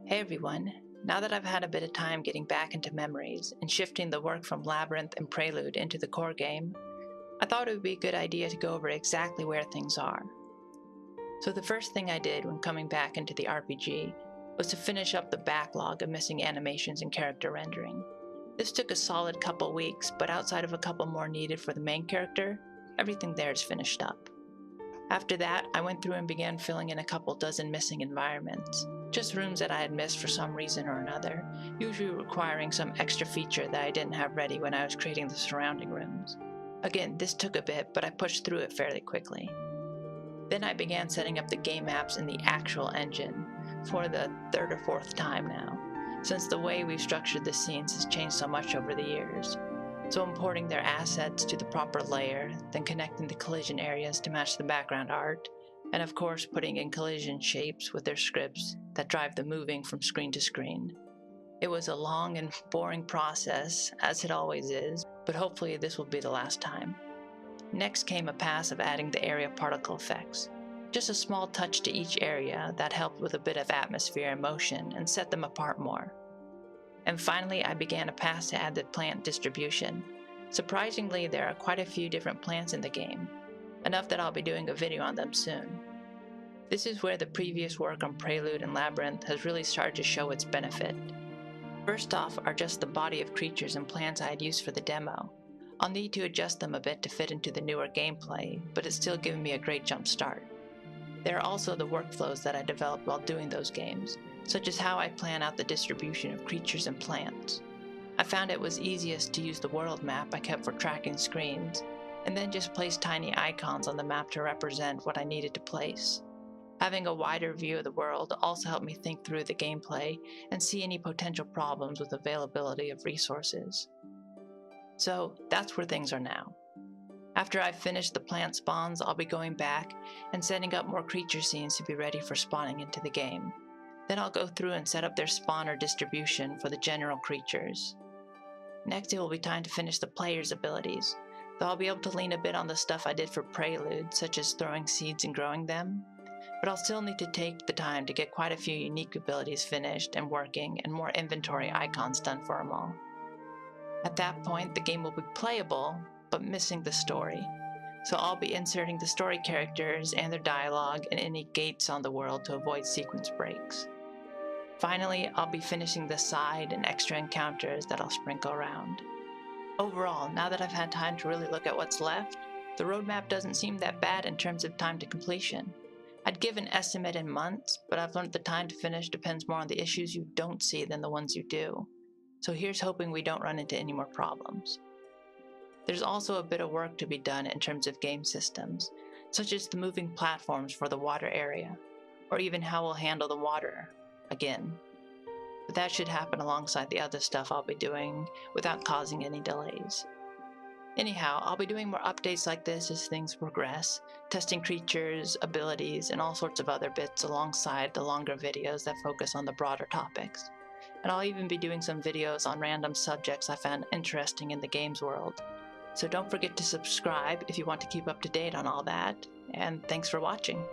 Hey everyone, now that I've had a bit of time getting back into memories and shifting the work from Labyrinth and Prelude into the core game, I thought it would be a good idea to go over exactly where things are. So the first thing I did when coming back into the RPG was to finish up the backlog of missing animations and character rendering. This took a solid couple weeks, but outside of a couple more needed for the main character, everything there is finished up. After that, I went through and began filling in a couple dozen missing environments. Just rooms that I had missed for some reason or another, usually requiring some extra feature that I didn't have ready when I was creating the surrounding rooms. Again, this took a bit, but I pushed through it fairly quickly. Then I began setting up the game maps in the actual engine for the third or fourth time now, since the way we've structured the scenes has changed so much over the years. So importing their assets to the proper layer, then connecting the collision areas to match the background art, and of course putting in collision shapes with their scripts that drive the moving from screen to screen. It was a long and boring process, as it always is, but hopefully this will be the last time. Next came a pass of adding the area particle effects. Just a small touch to each area that helped with a bit of atmosphere and motion and set them apart more. And finally, I began a pass to add the plant distribution. Surprisingly, there are quite a few different plants in the game, enough that I'll be doing a video on them soon. This is where the previous work on Prelude and Labyrinth has really started to show its benefit. First off are just the body of creatures and plants I had used for the demo. I'll need to adjust them a bit to fit into the newer gameplay, but it's still giving me a great jump start. There are also the workflows that I developed while doing those games, such as how I plan out the distribution of creatures and plants. I found it was easiest to use the world map I kept for tracking screens, and then just place tiny icons on the map to represent what I needed to place. Having a wider view of the world also helped me think through the gameplay and see any potential problems with availability of resources. So that's where things are now. After I've finished the plant spawns, I'll be going back and setting up more creature scenes to be ready for spawning into the game. Then I'll go through and set up their spawner distribution for the general creatures. Next, it will be time to finish the player's abilities, though I'll be able to lean a bit on the stuff I did for Prelude, such as throwing seeds and growing them, but I'll still need to take the time to get quite a few unique abilities finished and working and more inventory icons done for them all. At that point, the game will be playable, but missing the story, so I'll be inserting the story characters and their dialogue and any gates on the world to avoid sequence breaks. Finally, I'll be finishing the side and extra encounters that I'll sprinkle around. Overall, now that I've had time to really look at what's left, the roadmap doesn't seem that bad in terms of time to completion. I'd give an estimate in months, but I've learned the time to finish depends more on the issues you don't see than the ones you do. So here's hoping we don't run into any more problems. There's also a bit of work to be done in terms of game systems, such as the moving platforms for the water area, or even how we'll handle the water again. But that should happen alongside the other stuff I'll be doing without causing any delays. Anyhow, I'll be doing more updates like this as things progress, testing creatures, abilities, and all sorts of other bits alongside the longer videos that focus on the broader topics. And I'll even be doing some videos on random subjects I found interesting in the games world. So don't forget to subscribe if you want to keep up to date on all that, and thanks for watching.